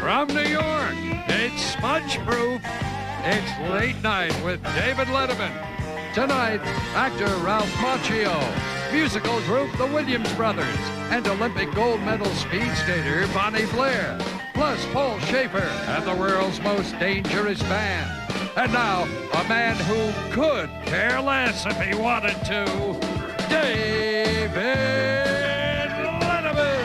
From New York, it's Smudge Proof. It's Late Night with David Letterman. Tonight, actor Ralph Macchio, musical group The Williams Brothers, and Olympic gold medal speed skater Bonnie Blair, plus Paul Schaefer and the world's most dangerous band. And now, a man who could care less if he wanted to, David Letterman.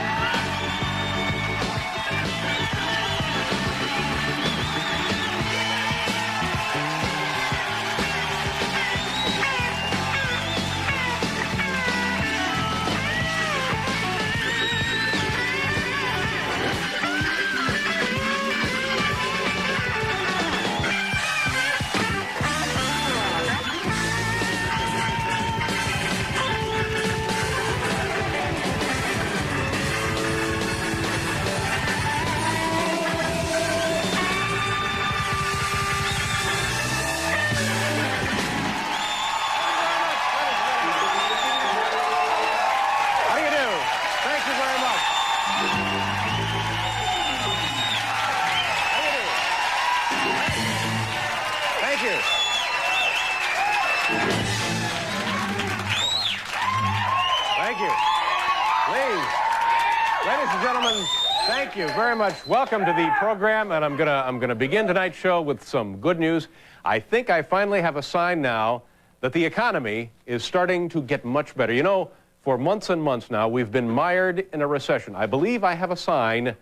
Thank you very much. Welcome to the program, and I'm gonna begin tonight's show with some good news. I think I finally have a sign now that the economy is starting to get much better. You know, for months and months now, we've been mired in a recession. I believe I have a sign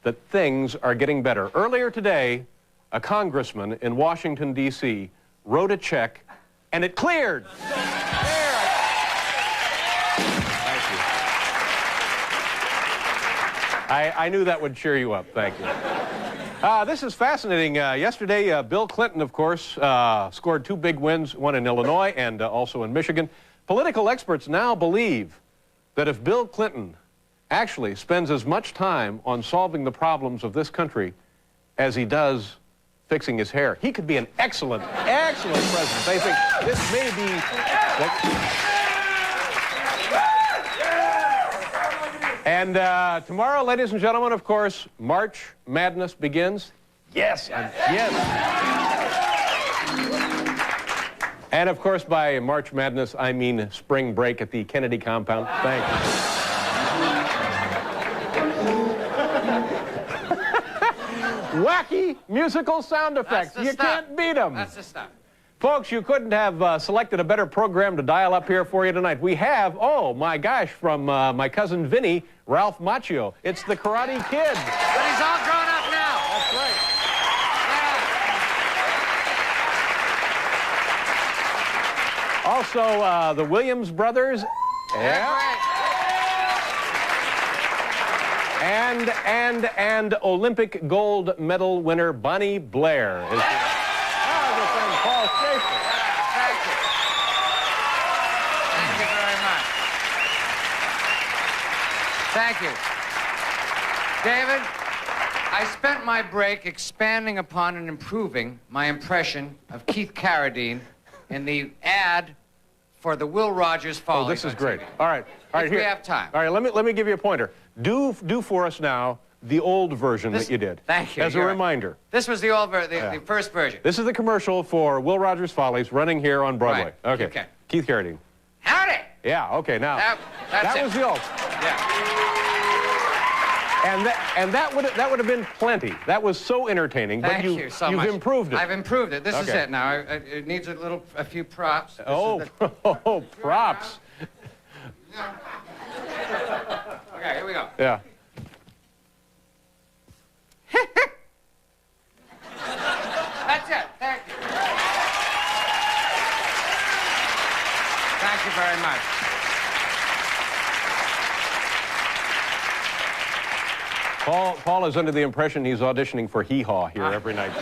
that things are getting better. Earlier today, a congressman in Washington, D.C. wrote a check, and it cleared. I knew that would cheer you up. Thank you. This is fascinating. Yesterday, Bill Clinton, of course, scored two big wins, one in Illinois and also in Michigan. Political experts now believe that if Bill Clinton actually spends as much time on solving the problems of this country as he does fixing his hair, he could be an excellent president. They think this may be... And tomorrow, ladies and gentlemen, of course, March Madness begins. Yes. Yes. And, of course, by March Madness, I mean spring break at the Kennedy compound. Thank you. Wacky musical sound effects. You can't beat them. That's the stuff. Folks, you couldn't have selected a better program to dial up here for you tonight. We have, oh my gosh, from my cousin Vinny, Ralph Macchio. It's the Karate Kid. But he's all grown up now. That's right. Yeah. Also, the Williams Brothers. Yeah. And Olympic gold medal winner Bonnie Blair. Paul Schaefer. Thank you. Thank you very much. Thank you. David, I spent my break expanding upon and improving my impression of Keith Carradine in the ad for the Will Rogers Follies. Oh, this is great. TV. All right. If we have time. All right, let me give you a pointer. Do for us now the old version that you did. Thank you. As a reminder. This was the old the first version. This is the commercial for Will Rogers Follies running here on Broadway. Right. Okay. Keith Carradine. Howdy! Yeah, okay, now. That was the old. Yeah. And that would have been plenty. That was so entertaining. Thank but you so much. You've improved it. I've improved it. This is Okay. it now. It needs a few props. Props. Okay, here we go. Yeah. That's it. Thank you. Thank you very much. Paul is under the impression he's auditioning for Hee Haw here every night.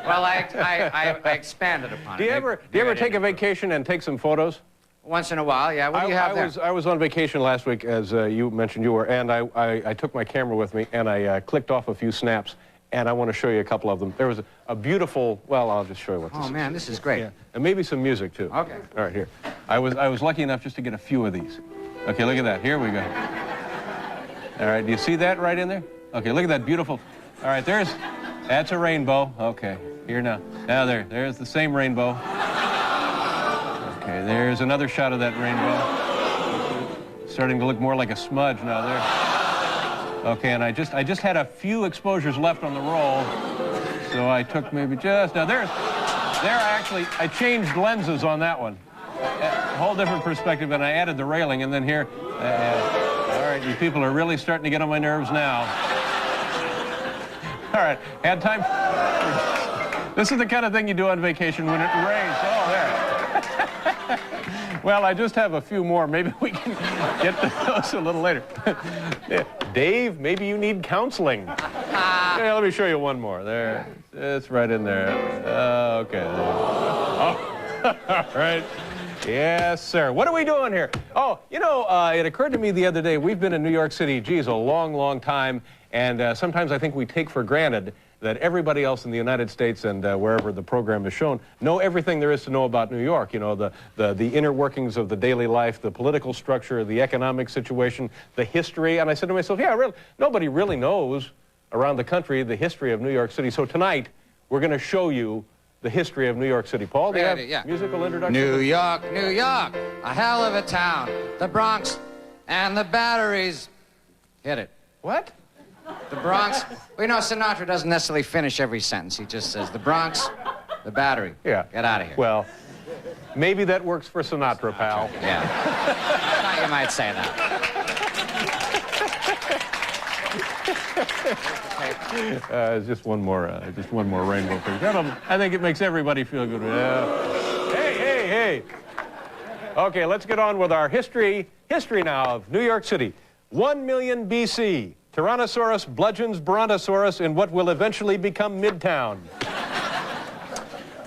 Well, I expanded upon it. Do you ever take a vacation and take some photos? Once in a while, yeah. What do you have there? I was on vacation last week, as you mentioned you were, and I took my camera with me, and I clicked off a few snaps, and I want to show you a couple of them. There was a beautiful, well, I'll just show you what this is. Oh, man, this is great. Yeah. And maybe some music, too. Okay. All right, here. I was lucky enough just to get a few of these. Okay, look at that. Here we go. All right, do you see that right in there? Okay, look at that beautiful... All right, that's a rainbow. Okay, here now. Now there's the same rainbow. Okay, there's another shot of that rainbow. Starting to look more like a smudge now there. Okay, and I just had a few exposures left on the roll, so I took maybe just, now I changed lenses on that one. A whole different perspective, and I added the railing, and then here, all right, you people are really starting to get on my nerves now. All right, had time. This is the kind of thing you do on vacation when it rains. Oh, there. Well, I just have a few more. Maybe we can get to those a little later. Dave, maybe you need counseling. Yeah, let me show you one more. There, it's right in there. Okay. Oh, all right. Yes, sir. What are we doing here? Oh, you know, it occurred to me the other day, we've been in New York City, geez, a long, long time, and sometimes I think we take for granted that everybody else in the United States and wherever the program is shown know everything there is to know about New York. You know, the inner workings of the daily life, the political structure, the economic situation, the history. And I said to myself, yeah, really, nobody really knows around the country the history of New York City. So tonight, we're going to show you the history of New York City. Paul, do you have musical introduction? New York, New York, a hell of a town. The Bronx and the Batteries. Hit it. What? The Bronx. Well, you know, Sinatra doesn't necessarily finish every sentence. He just says, the Bronx, the Battery. Yeah. Get out of here. Well, maybe that works for Sinatra, pal. Yeah. I thought you might say that. It's just one more rainbow picture. I think it makes everybody feel good. Hey. Okay, let's get on with our history now of New York City. 1 million BC, Tyrannosaurus bludgeons Brontosaurus in what will eventually become Midtown.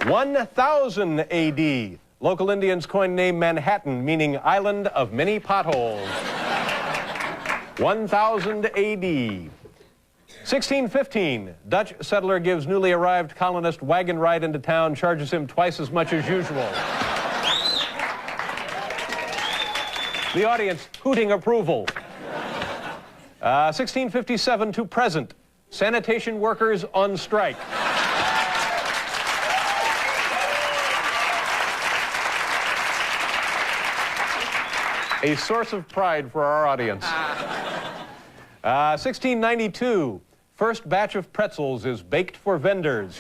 1000 AD, local Indians coined name Manhattan, meaning island of many potholes. 1000 AD. 1615, Dutch settler gives newly arrived colonist wagon ride into town, charges him twice as much as usual. The audience hooting approval. 1657 to present, sanitation workers on strike. A source of pride for our audience. 1692, first batch of pretzels is baked for vendors.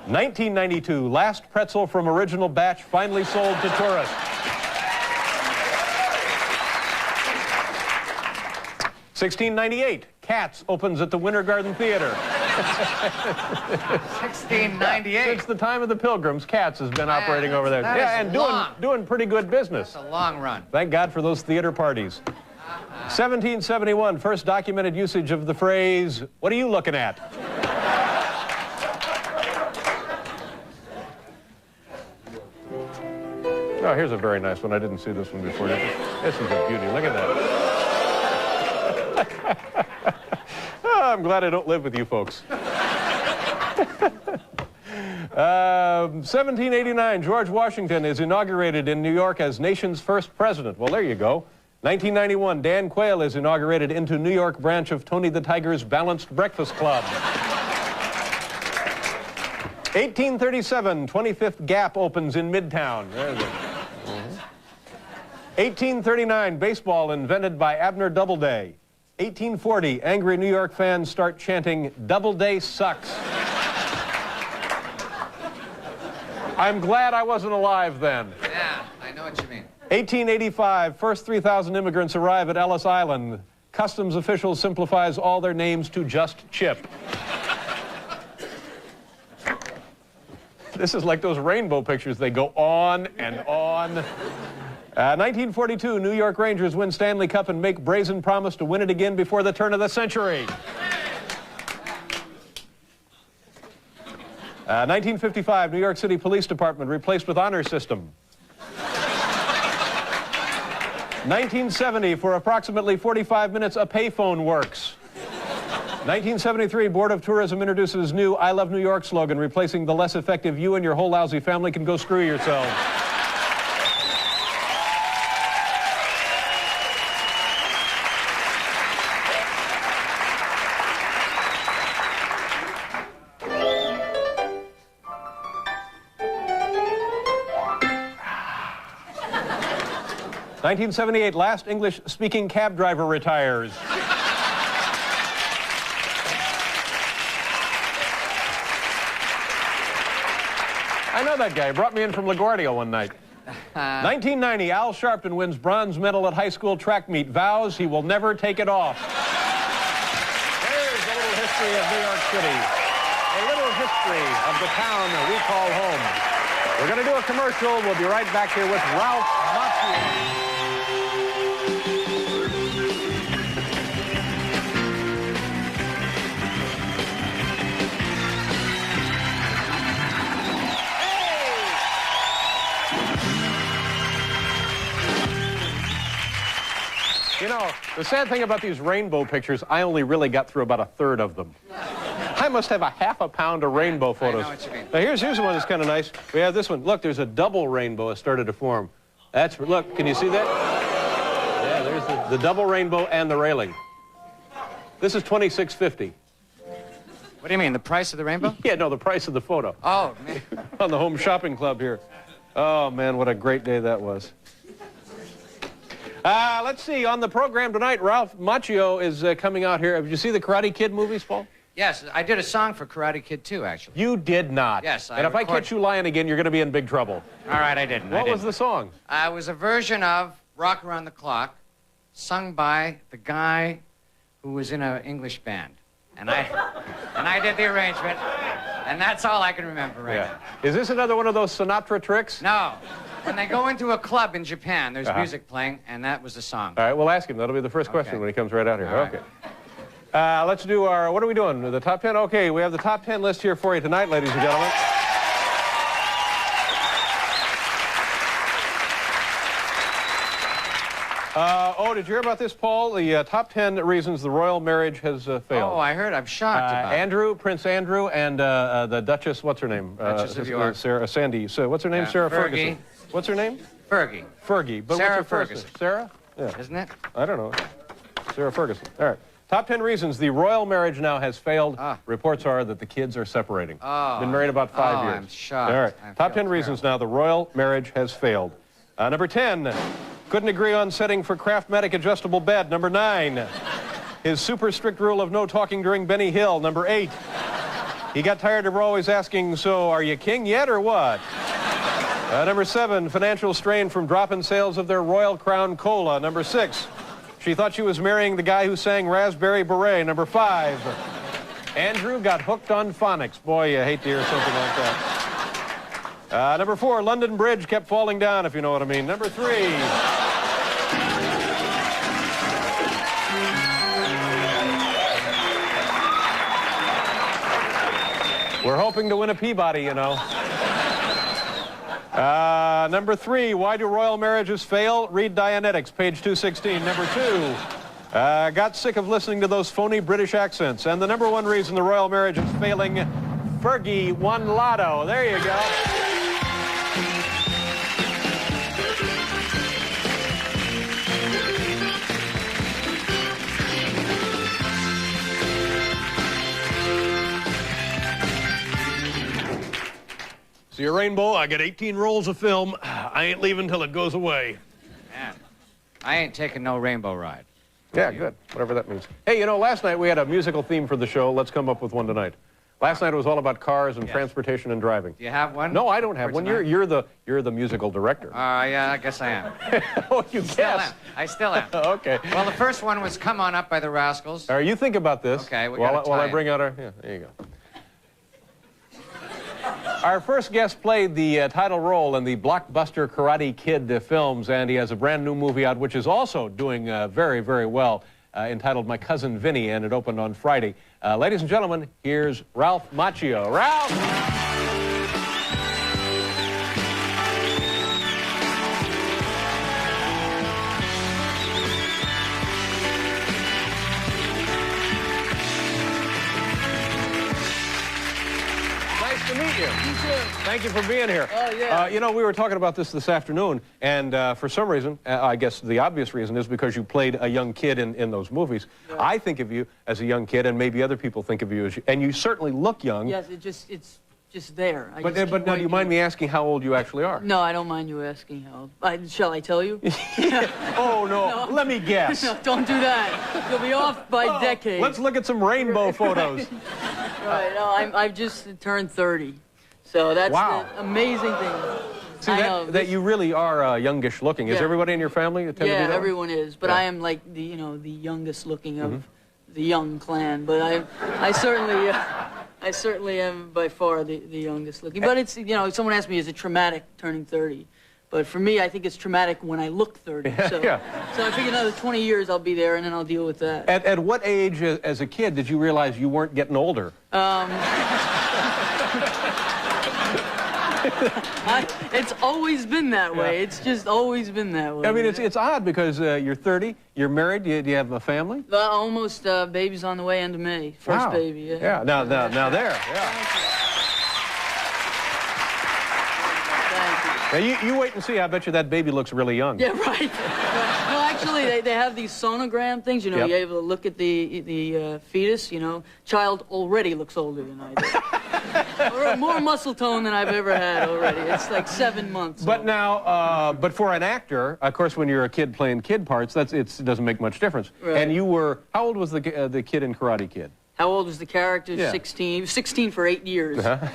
1992, last pretzel from original batch finally sold to tourists. 1698, Cats opens at the Winter Garden Theater. 1698. Since the time of the Pilgrims, Cats has been operating over there. Yeah, and doing pretty good business. That's a long run. Thank God for those theater parties. 1771, first documented usage of the phrase, "What are you looking at?" Oh, here's a very nice one. I didn't see this one before. This is a beauty. Look at that. Oh, I'm glad I don't live with you folks. 1789, George Washington is inaugurated in New York as nation's first president. Well, there you go. 1991, Dan Quayle is inaugurated into New York branch of Tony the Tiger's Balanced Breakfast Club. 1837, 25th Gap opens in Midtown. There's it. 1839, baseball invented by Abner Doubleday. 1840, angry New York fans start chanting, "Doubleday sucks." I'm glad I wasn't alive then. Yeah, I know what you mean. 1885, first 3,000 immigrants arrive at Ellis Island. Customs officials simplifies all their names to just Chip. This is like those rainbow pictures. They go on and on. 1942, New York Rangers win Stanley Cup and make brazen promise to win it again before the turn of the century. 1955, New York City Police Department replaced with honor system. 1970, for approximately 45 minutes, a payphone works. 1973, Board of Tourism introduces new I Love New York slogan, replacing the less effective "You and your whole lousy family can go screw yourselves." 1978, last English-speaking cab driver retires. I know that guy. He brought me in from LaGuardia one night. 1990, Al Sharpton wins bronze medal at high school track meet. Vows he will never take it off. There's a little history of New York City. A little history of the town we call home. We're going to do a commercial. We'll be right back here with Ralph Macchio. You know, the sad thing about these rainbow pictures, I only really got through about a third of them. I must have a half a pound of rainbow photos. I know what you mean. Now, here's one that's kind of nice. We have this one. Look, there's a double rainbow that started to form. Look, can you see that? Yeah, there's the double rainbow and the railing. This is $26.50. What do you mean, the price of the rainbow? Yeah, no, the price of the photo. Oh, man. On the Home Shopping Club here. Oh, man, what a great day that was. Let's see, on the program tonight, Ralph Macchio is coming out here. Did you see the Karate Kid movies, Paul? Yes, I did a song for Karate Kid 2, actually. You did not. Yes, And if I catch you lying again, you're going to be in big trouble. All right, I didn't. What was the song? It was a version of Rock Around the Clock, sung by the guy who was in an English band. And I did the arrangement, and that's all I can remember right now. Is this another one of those Sinatra tricks? No. When they go into a club in Japan, there's music playing, and that was the song. All right, we'll ask him. That'll be the first question when he comes right out here. All okay. Let's do our, what are we doing? The top 10? Okay, we have the top 10 list here for you tonight, ladies and gentlemen. Did you hear about this, Paul? The top 10 reasons the royal marriage has failed. Oh, I heard. I'm shocked about Andrew, Prince Andrew, and the Duchess, what's her name? Duchess of York. Sandy. So, what's her name? Sarah Ferguson. What's her name? Fergie. Fergie. But Sarah what's her first Ferguson. name? Sarah? Yeah. Isn't it? I don't know. Sarah Ferguson. All right. Top 10 reasons the royal marriage now has failed. Reports are that the kids are separating. Been married about 5 years. I'm shocked. All right. Top 10 reasons now the royal marriage has failed. Number 10, couldn't agree on setting for Craftmatic adjustable bed. Number 9, his super strict rule of no talking during Benny Hill. Number 8, he got tired of always asking, so are you king yet or what? Number 7, financial strain from dropping sales of their Royal Crown Cola. Number 6, she thought she was marrying the guy who sang Raspberry Beret. Number 5, Andrew got hooked on phonics. Boy, you hate to hear something like that. Number 4, London Bridge kept falling down, if you know what I mean. Number 3, we're hoping to win a Peabody, you know. Number 3, why do royal marriages fail? Read Dianetics, page 216. Number 2, got sick of listening to those phony British accents. And the number 1 reason the royal marriage is failing, Fergie won Lotto. There you go. See a rainbow? I got 18 rolls of film. I ain't leaving till it goes away. Man, I ain't taking no rainbow ride. Yeah, good. Whatever that means. Hey, you know, last night we had a musical theme for the show. Let's come up with one tonight. Last night it was all about cars and transportation and driving. Do you have one? No, I don't have one. You're the musical director. Yeah, I guess I am. Oh, you guess. I still am. Okay. Well, the first one was Come On Up by the Rascals. All right, you think about this. Okay, while I bring out our... Yeah, there you go. Our first guest played the title role in the blockbuster Karate Kid films, and he has a brand new movie out which is also doing very, very well, entitled My Cousin Vinny, and it opened on Friday. Ladies and gentlemen, here's Ralph Macchio. Ralph! To meet you. Thank you for being here. Oh, yeah. You know, we were talking about this afternoon, and for some reason, I guess the obvious reason is because you played a young kid in those movies. Yeah. I think of you as a young kid, and maybe other people think of you as, and you certainly look young. Yes, it's just there. But now, do you mind me asking how old you actually are? No, I don't mind you asking how old. Shall I tell you? Oh, no. Let me guess. No, don't do that. You'll be off by decades. Let's look at some rainbow photos. Right. No, I've just turned 30. So that's Wow. the amazing thing. See, that you really are youngish looking. Is Yeah. everybody in your family tend to be Yeah, that way? everyone is. But Yeah. I am like the, you know, the youngest looking of the young clan. But I certainly am by far the youngest looking. But it's, you know, someone asked me, is it traumatic turning 30? But for me, I think it's traumatic when I look 30. So, Yeah. so I figure another 20 years I'll be there, and then I'll deal with that. At what age as a kid did you realize you weren't getting older? It's always been that way. Yeah. It's just always been that way. I mean, it's odd because you're 30, you're married, do you have a family? Almost baby's on the way end of May. First Wow. baby, yeah. Yeah, now there, yeah. Thank you. Now, you wait and see. I bet you that baby looks really young. Yeah, right. No, actually, they have these sonogram things. You know, Yep. you're able to look at the fetus. You know, child already looks older than I do. Or more muscle tone than I've ever had already. It's like 7 months. But old. now, but for an actor, of course, when you're a kid playing kid parts, it doesn't make much difference. Right. And you were, how old was the kid in Karate Kid? How old was the character? Yeah. 16. He was 16 for 8 years. Uh-huh.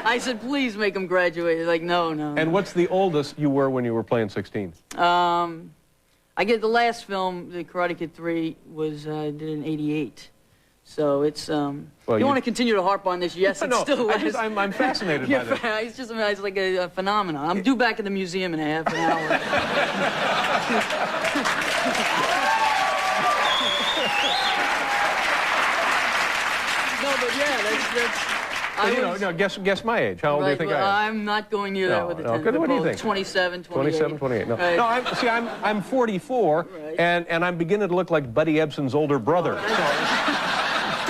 I said, please make him graduate. They're like, no. And what's the oldest you were when you were playing 16? I get the last film, the Karate Kid 3, was did in '88. So it's you want to continue to harp on this? Yes, it's still. I'm fascinated by this. It's just it's like a phenomenon. I'm due back at the museum in a half an hour. No, but yeah, that's. Guess my age. How old do you think I am? I'm not going near that with the 10. What do you think? 27, 28. 27, 28. No, Right. no. I'm 44, Right. and I'm beginning to look like Buddy Ebsen's older brother.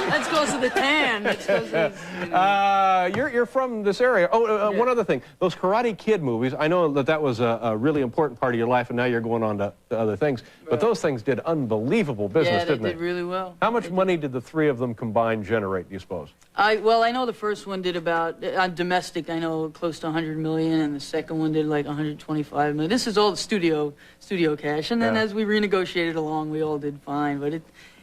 That's because of the tan. That's 'cause of, You're from this area. Oh, Yeah. one other thing. Those Karate Kid movies, I know that was a really important part of your life, and now you're going on to other things. But those things did unbelievable business, yeah, they didn't did really well. How much money did the three of them combined generate, do you suppose? Well, I know the first one did about, domestic, I know close to 100 million, and the second one did like 125 million. This is all the studio cash, and then Yeah. as we renegotiated along, we all did fine, but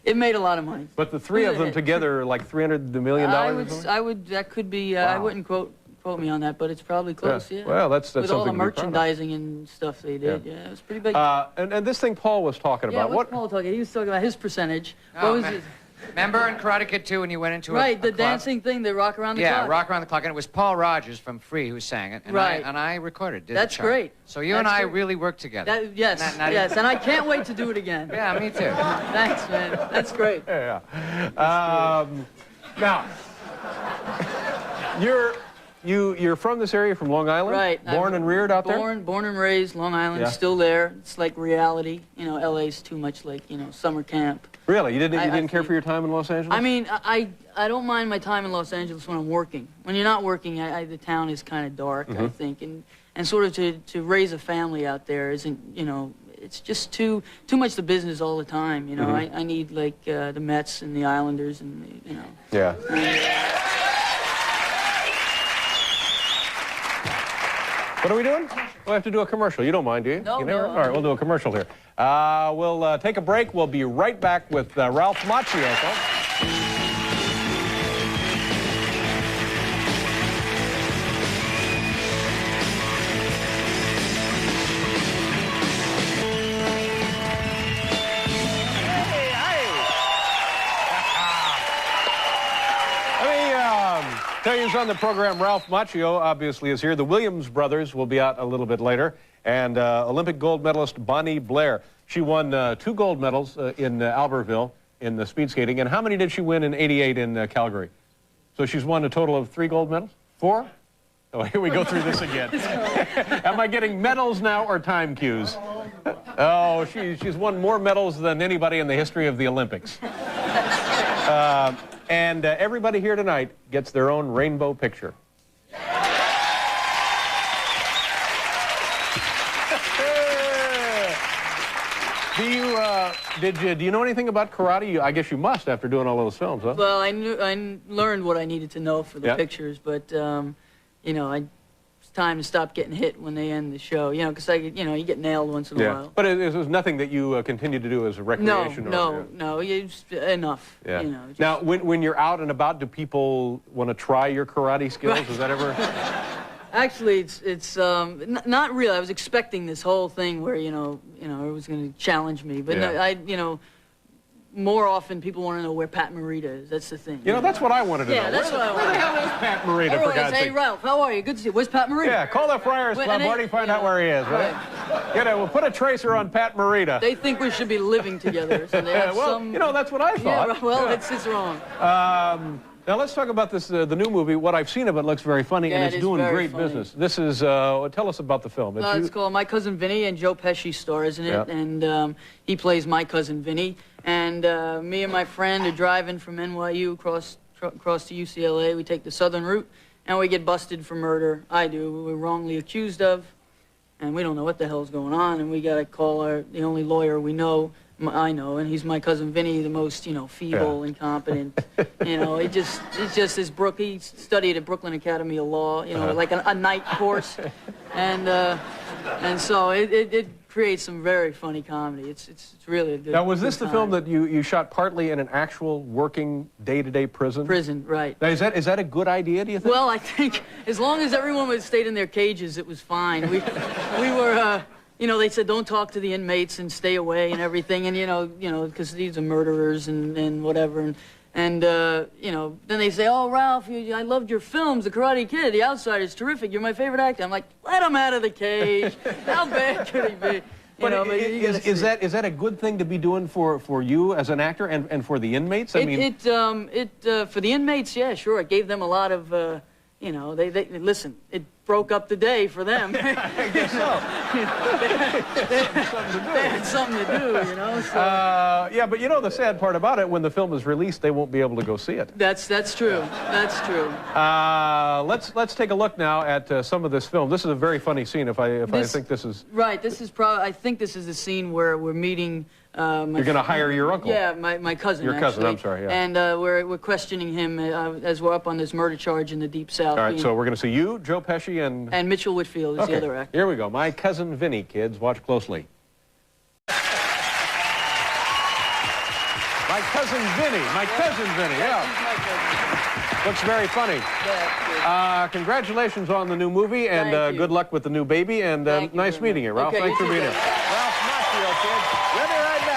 it made a lot of money. But the three of them together, like $300 million or something? That could be, I Wow. wouldn't quote me on that, but it's probably close, yeah. Well, that's with all the something to be proud of. merchandising and stuff they did, yeah, it was pretty big. And this thing Paul was talking yeah, about, what's Paul talking? He was talking about his percentage. Oh, What was man. it? Remember in Karate Kid 2 when you went into Right, a the club? dancing thing, the rock around the Yeah, clock. Rock Around the Clock, and it was Paul Rogers from Free who sang it, and Right. I recorded. Did That's the chart. great. So you and That's I great. really worked together. Yes, Not yes, and I can't wait to do it again. Yeah, me too. Thanks, man. That's great. Yeah. Now, you're from this area, from Long Island? Right. Born and reared out there? Born and raised, Long Island, Yeah. still there. It's like reality. You know, LA's too much like, you know, summer camp. Really? You didn't I care think- for your time in Los Angeles? I mean, I don't mind my time in Los Angeles when I'm working. When you're not working, the town is kind of dark, I think, and sort of to raise a family out there isn't, you know, it's just too much the business all the time. You know, I need like the Mets and the Islanders and you know. Yeah. What are we doing? We have to do a commercial. You don't mind, do you? No, You never? no. All right, we'll do a commercial here. We'll take a break. We'll be right back with Ralph Macchio, folks. Tell you who's on the program. Ralph Macchio obviously is here. The Williams brothers will be out a little bit later. And Olympic gold medalist Bonnie Blair. She won 2 gold medals in Albertville in the speed skating. And how many did she win in '88 in Calgary? So she's won a total of 3 gold medals? 4? Oh, here we go through this again. Am I getting medals now or time cues? Oh, she's won more medals than anybody in the history of the Olympics. And everybody here tonight gets their own rainbow picture. Do you know anything about karate? I guess you must after doing all those films, huh? Well, I learned what I needed to know for the Yeah. pictures, but you know, it's time to stop getting hit when they end the show. You know, because you get nailed once in a while. But it was nothing that you continued to do as a recreation. No, it's enough. Yeah. You know, just, Now, when you're out and about, do people want to try your karate skills? Is that ever? Actually, it's not really. I was expecting this whole thing where it was going to challenge me, but Yeah. no, more often people want to know where Pat Morita is. That's the thing. You know, that's what I wanted to know. Yeah, that's what I Where the wanted. hell is Pat Morita, for Everyone God's says, hey, sake? Ralph, how are you? Good to see you. Where's Pat Morita? Yeah, call the Friars Well, Club, and Marty, find out where he is, right? We'll put a tracer on Pat Morita. They think we should be living together. So they have well, some... you know, that's what I Yeah, thought. well, it's wrong. Now let's talk about this. The new movie. What I've seen of it looks very funny, Yeah, and it it's is doing very great funny. business. This is. Tell us about the film. It's called My Cousin Vinny, and Joe Pesci stars in it, Yeah. and he plays my cousin Vinny. And me and my friend are driving from NYU across to UCLA. We take the southern route, and we get busted for murder. I do. We were wrongly accused of, and we don't know what the hell's going on. And we got to call the only lawyer we know. I know, and he's my cousin Vinny, the most feeble, incompetent. It's just this he studied at Brooklyn Academy of Law, like a night course, and so it creates some very funny comedy. It's really a good. Now, was this good the film time. that you shot partly in an actual working day-to-day prison? Prison, right? Now, is that a good idea? Do you think? Well, I think as long as everyone would stayed in their cages, it was fine. We were. They said don't talk to the inmates and stay away and everything, and because these are murderers and whatever, and then they say, oh, Ralph, I loved your films, The Karate Kid, The Outsider is terrific, you're my favorite actor. I'm like, let him out of the cage. How bad could he be? Is that a good thing to be doing for you as an actor and for the inmates? I mean, for the inmates, yeah, sure. It gave them a lot of, they listen. It broke up the day for them. I guess so. They had something to do, So. Yeah, but the sad part about it, when the film is released, they won't be able to go see it. That's true. That's true. Let's take a look now at some of this film. This is a very funny scene. I think this is right. This is probably. I think this is the scene where we're meeting. You're going to hire your uncle. Yeah, my cousin. Your cousin. Actually. I'm sorry. Yeah. And we're questioning him as we're up on this murder charge in the Deep South. All right. So we're going to see you, Joe Pesci, and Mitchell Whitfield is the other actor. Here we go. My Cousin Vinny, kids. Watch closely. My Cousin Vinny. My Cousin Vinny, yeah. Looks very funny. Yeah, congratulations on the new movie, and Thank you. good luck with the new baby, and Thank you nice very meeting much. you, Ralph. Okay, Thanks you for too, being here. guys. Ralph Macchio, kids. We'll be right back.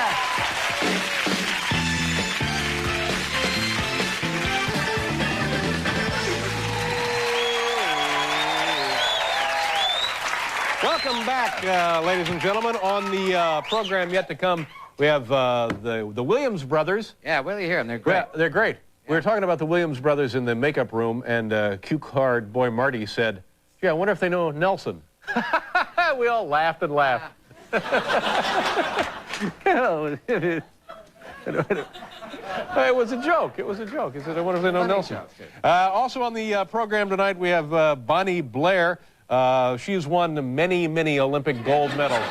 Welcome back, ladies and gentlemen. On the program yet to come, we have the Williams brothers. Yeah, Willie here, and they're great. Yeah, they're great. We were talking about the Williams brothers in the makeup room, and cue-card boy Marty said, gee, I wonder if they know Nelson. We all laughed and laughed. It was a joke. It was a joke. He said, I wonder if they know Funny Nelson. joke, good. Also on the program tonight, we have Bonnie Blair. She's won many, many Olympic gold medals.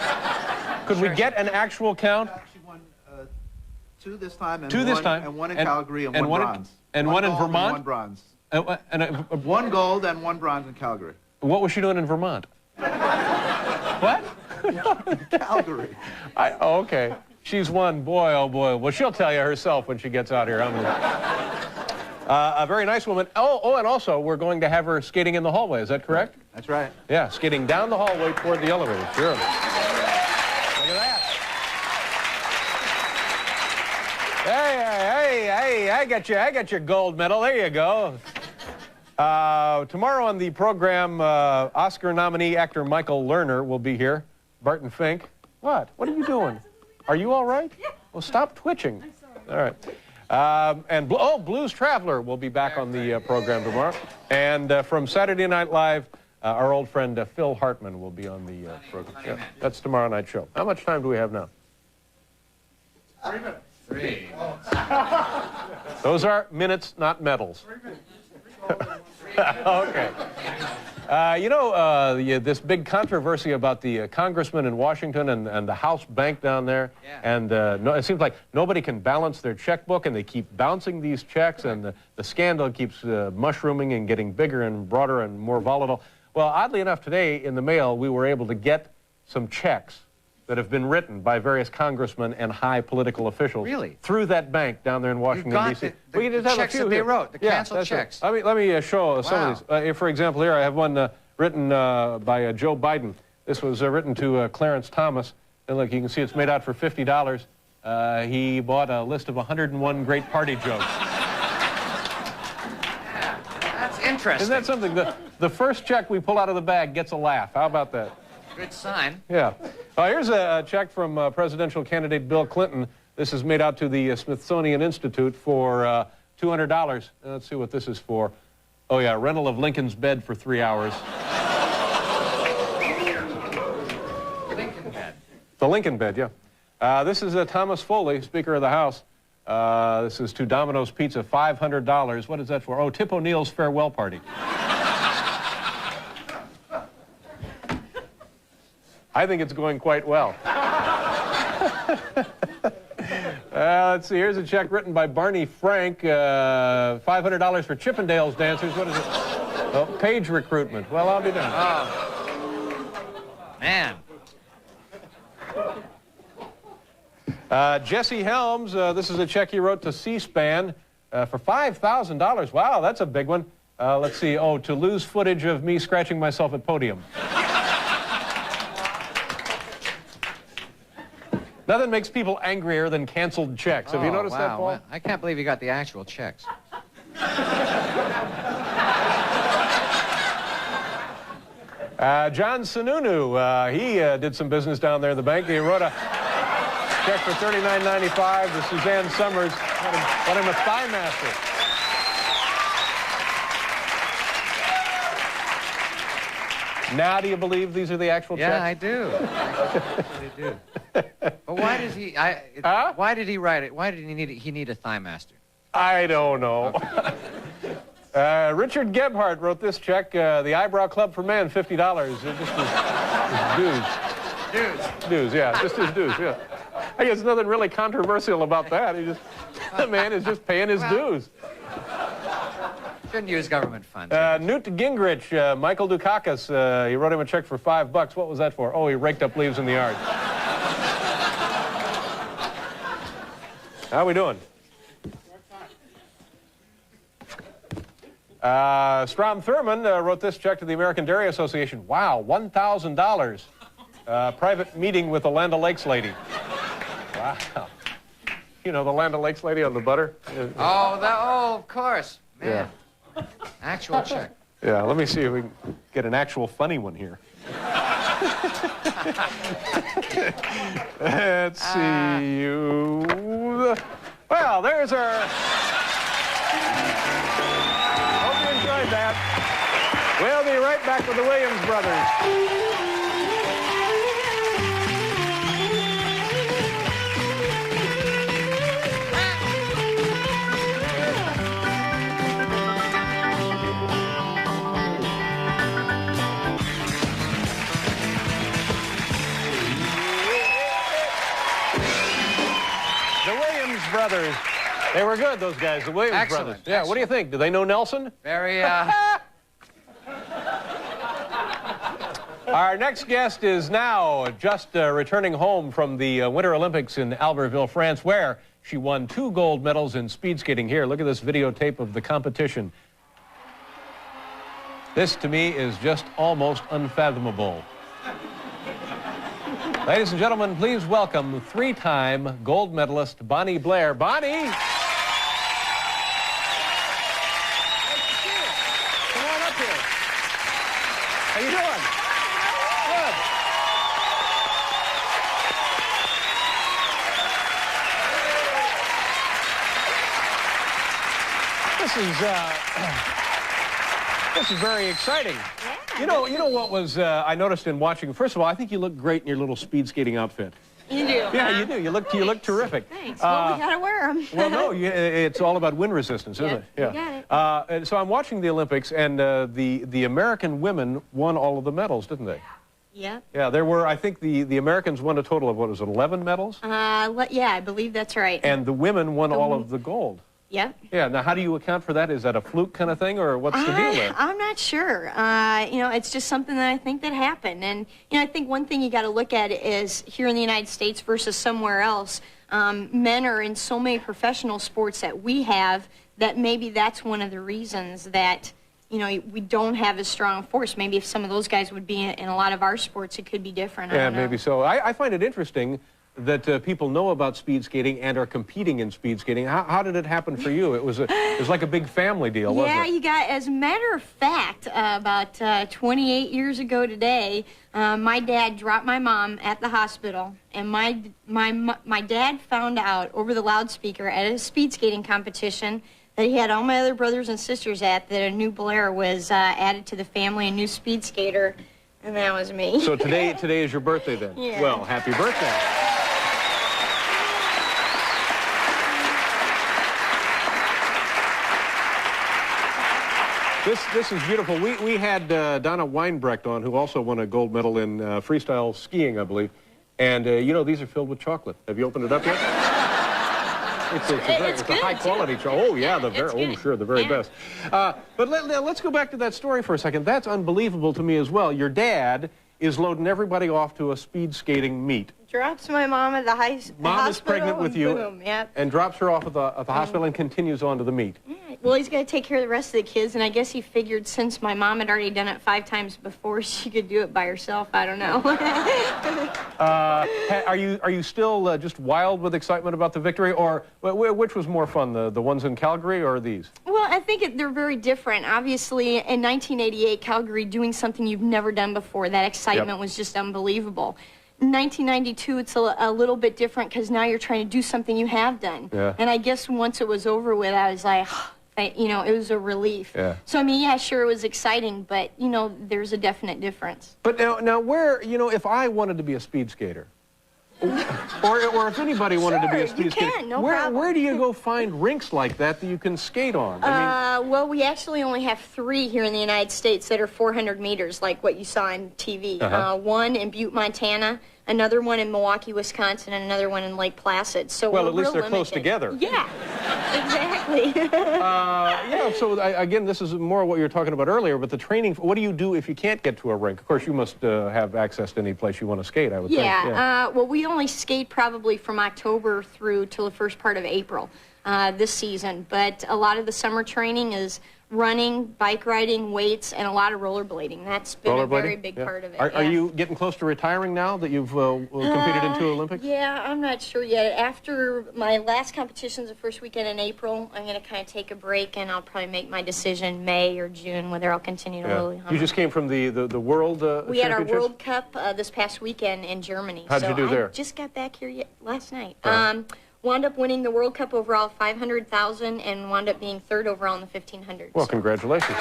Could we get an actual count? Actually won 2 this time, and Two this time. and one in Calgary, and, and one one bronze. and one in gold Vermont? And 1 bronze. And 1 gold and 1 bronze in Calgary. what was she doing in Vermont? What? Calgary. Oh, okay. She's won, boy, oh boy. Well, she'll tell you herself when she gets out here. A very nice woman. Oh, and also, we're going to have her skating in the hallway. Is that correct? That's right. Yeah, skating down the hallway toward the elevator. Sure. Look at that. Hey, I got your gold medal. There you go. Tomorrow on the program, Oscar nominee actor Michael Lerner will be here. Barton Fink. What? What are you doing? Are you all right? Yeah. Well, stop twitching. All right. And Blues Traveler will be back on the program tomorrow. And from Saturday Night Live, our old friend Phil Hartman will be on the program. Yeah, that's tomorrow night's show. How much time do we have now? 3 minutes. 3. Those are minutes, not medals. Okay. This big controversy about the congressman in Washington and the House bank down there. Yeah. And it seems like nobody can balance their checkbook, and they keep bouncing these checks, and the scandal keeps mushrooming and getting bigger and broader and more volatile. Well, oddly enough, today in the mail, we were able to get some checks that have been written by various congressmen and high political officials. Really? Through that bank down there in Washington, got D.C. the We just have a checks few that they here. wrote, the canceled that's checks. Right. Let me show some of these. For example, here I have one written by Joe Biden. This was written to Clarence Thomas. And look, you can see it's made out for $50. He bought a list of 101 great party jokes. That's interesting. Isn't that something? The first check we pull out of the bag gets a laugh. How about that? Good sign. Yeah. Here's a check from presidential candidate Bill Clinton. This is made out to the Smithsonian Institute for $200. Let's see what this is for. Oh, yeah, rental of Lincoln's bed for 3 hours. Lincoln bed. The Lincoln bed, yeah. This is Thomas Foley, Speaker of the House. This is to Domino's Pizza, $500. What is that for? Oh, Tip O'Neill's farewell party. I think it's going quite well. Let's see, here's a check written by Barney Frank, $500 for Chippendales dancers. What is it? Oh, page recruitment. Well, I'll be done. Oh. Man. Jesse Helms, this is a check he wrote to C-SPAN for $5,000. Wow, that's a big one. Let's see, to lose footage of me scratching myself at podium. Nothing makes people angrier than canceled checks. Have you noticed that, Paul? Wow. I can't believe you got the actual checks. John Sununu, he did some business down there in the bank. He wrote a check for $39.95 to Suzanne Summers. Got him a Thigh Master. Now do you believe these are the actual checks? Yeah, I do. I really do. But why did he? Why did he write it? Why did he need a Thigh Master? I don't know. Richard Gebhardt wrote this check. The Eyebrow Club for Men, $50. Just his dues. Dues, yeah. Just his dues, yeah. I guess nothing really controversial about that. The man is just paying his dues. Shouldn't use government funds. Newt Gingrich, Michael Dukakis, he wrote him a check for $5. What was that for? Oh, he raked up leaves in the yard. How we doing? Strom Thurmond wrote this check to the American Dairy Association. Wow, $1,000. Private meeting with the Land O'Lakes lady. Wow. You know, the Land O'Lakes lady on the butter? Oh, of course. Man. Yeah. Actual check. Yeah, let me see if we can get an actual funny one here. Let's see you. Well, there's our. Hope you enjoyed that. We'll be right back with the Williams Brothers. Brothers. They were good, those guys, the Williams brothers. Yeah, excellent. What do you think? Do they know Nelson? Very, Our next guest is now just returning home from the Winter Olympics in Albertville, France, where she won 2 gold medals in speed skating. Here, look at this videotape of the competition. This, to me, is just almost unfathomable. Ladies and gentlemen, please welcome 3-time gold medalist Bonnie Blair. Bonnie! Come on up here. How you doing? Good. This is very exciting. You know what was I noticed in watching. First of all, I think you look great in your little speed skating outfit. You do. Yeah, you do. You look terrific. Thanks. Well, we gotta wear them. Well, no, it's all about wind resistance, isn't it? Yeah, you got it. And so I'm watching the Olympics, and the American women won all of the medals, didn't they? Yep. Yeah, there were, I think the Americans won a total of, what was it, 11 medals? Yeah, I believe that's right. And the women won all of the gold. Yep. Yeah, now how do you account for that? Is that a fluke kind of thing, or what's the deal there? I'm not sure. You know, it's just something that I think that happened. And, you know, I think one thing you got to look at is here in the United States versus somewhere else, men are in so many professional sports that we have that maybe that's one of the reasons that, you know, we don't have as strong a force. Maybe if some of those guys would be in a lot of our sports, it could be different. I Yeah, don't know. maybe so. I find it interesting that people know about speed skating and are competing in speed skating. How did it happen for you? It was like a big family deal, wasn't it? Yeah, you got, as a matter of fact, about 28 years ago today, my dad dropped my mom at the hospital, and my dad found out over the loudspeaker at a speed skating competition that he had all my other brothers and sisters at, that a new Blair was added to the family, a new speed skater, and that was me. So today is your birthday then? Yeah. Well, happy birthday. This is beautiful. We had Donna Weinbrecht on, who also won a gold medal in freestyle skiing, I believe. And, you know, these are filled with chocolate. Have you opened it up yet? It's a high-quality chocolate. Oh, yeah, the very best. But let's go back to that story for a second. That's unbelievable to me as well. Your dad is loading everybody off to a speed skating meet. Drops my mom at the hospital. Mom is pregnant with you, boom, yep. and drops her off at the hospital and continues on to the meet. Yeah, well, he's going to take care of the rest of the kids, and I guess he figured since my mom had already done it 5 times before, she could do it by herself. I don't know. Are you still just wild with excitement about the victory, or which was more fun, the ones in Calgary or these? Well, I think they're very different. Obviously, in 1988, Calgary doing something you've never done before, that excitement was just unbelievable. In 1992, it's a little bit different because now you're trying to do something you have done. Yeah. And I guess once it was over with, I was like, you know, it was a relief. Yeah. So, I mean, yeah, sure, it was exciting, but, you know, there's a definite difference. But now where, you know, if I wanted to be a speed skater, or if anybody wanted to be a speed skater, no problem. where do you go find rinks like that you can skate on? I mean, Well, we actually only have 3 here in the United States that are 400 meters, like what you saw on TV. One in Butte, Montana, another one in Milwaukee, Wisconsin, and another one in Lake Placid. So well, we're at least real they're close limited. together. Yeah, exactly. Yeah, so again, this is more what you were talking about earlier, but the training, what do you do if you can't get to a rink? Of course, you must have access to any place you want to skate, I would think. Yeah, well, we only skate probably from October through till the first part of April this season, but a lot of the summer training is running, bike riding, weights, and a lot of rollerblading. That's been a very big part of it. Are you getting close to retiring now that you've competed in 2 Olympics? Yeah, I'm not sure yet. After my last competition's the first weekend in April, I'm going to kind of take a break, and I'll probably make my decision May or June whether I'll continue to really You just came from the World We had our Championships? World Cup this past weekend in Germany. How'd you do there? I just got back here last night. Wound up winning the World Cup overall 500,000 and wound up being 3rd overall in the 1500. Well, congratulations.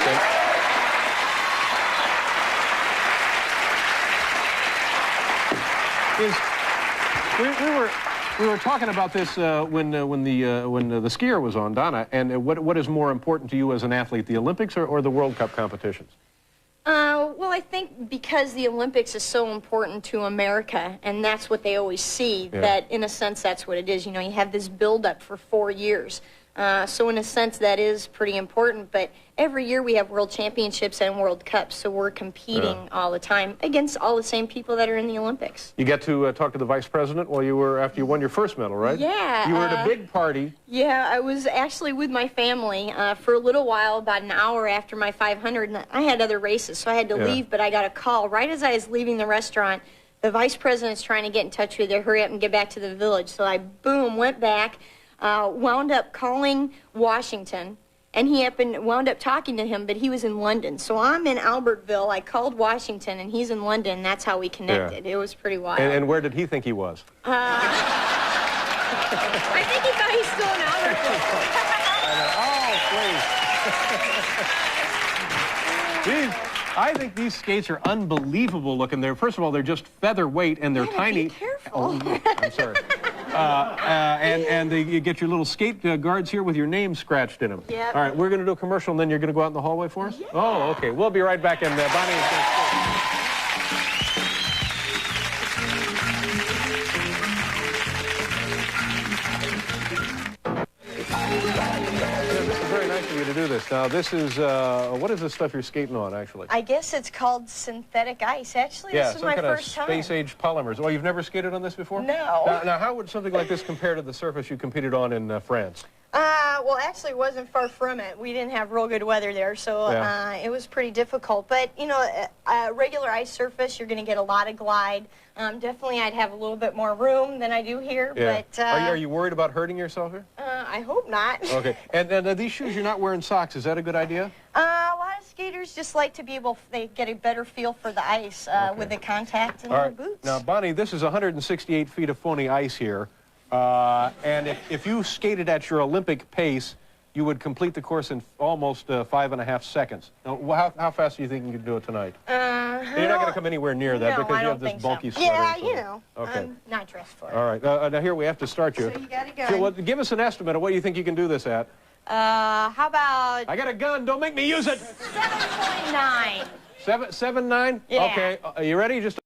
We were talking about this when the skier was on, Donna, and what is more important to you as an athlete, the Olympics or the World Cup competitions? Well, I think because the Olympics is so important to America, and that's what they always see, that in a sense that's what it is. You know, you have this build-up for 4 years. So in a sense that is pretty important, but every year we have World Championships and World Cups, so we're competing all the time against all the same people that are in the Olympics. You get to talk to the Vice President after you won your first medal, right? Yeah. You were at a big party. Yeah, I was actually with my family for a little while, about an hour after my 500, and I had other races, so I had to leave, but I got a call right as I was leaving the restaurant. The Vice President's trying to get in touch with you, hurry up and get back to the village. So I, boom, went back. Wound up calling Washington, and he wound up talking to him, but he was in London. So I'm in Albertville. I called Washington, and he's in London. And that's how we connected. It was pretty wild. And where did he think he was? I think he thought he's still in Albertville. Oh, please. I think these skates are unbelievable looking. First of all, they're just featherweight and they're tiny. Be careful. Oh, I'm sorry. You get your little skate guards here with your name scratched in them. Yep. All right, we're going to do a commercial, and then you're going to go out in the hallway for us? Yeah. Oh, okay. We'll be right back, and Bonnie is going to skate. This is very nice of you to do this. Now, this is, what is this stuff you're skating on, actually? I guess it's called synthetic ice. Actually, Yeah, this is some my kind of first time. space-age polymers. Oh, you've never skated on this before? No. Now, how would something like this compare to the surface you competed on in France? Well, actually, it wasn't far from it. We didn't have real good weather there, so Yeah. it was pretty difficult. But, you know, regular ice surface, you're going to get a lot of glide. Definitely, I'd have a little bit more room than I do here. Yeah. But Are you worried about hurting yourself here? I hope not. Okay. And these shoes, you're not wearing socks. Is that a good idea? A lot of skaters just like to be able, they get a better feel for the ice with the contact and All the right. boots. Now, Bonnie, this is 168 feet of phony ice here. And if you skated at your Olympic pace, you would complete the course in almost 5.5 seconds. Now, how fast do you think you can do it tonight? You're not going to come anywhere near that no, because I you don't have this think bulky so. sweater. Yeah, and so you on. know, Okay. I'm not dressed for it. All right. Now, here we have to start you. So you got a gun. Sure, well, give us an estimate of what you think you can do this at. How about I got a gun. Don't make me use it. 7.9? 7.9? Yeah. Okay. Are you ready? Just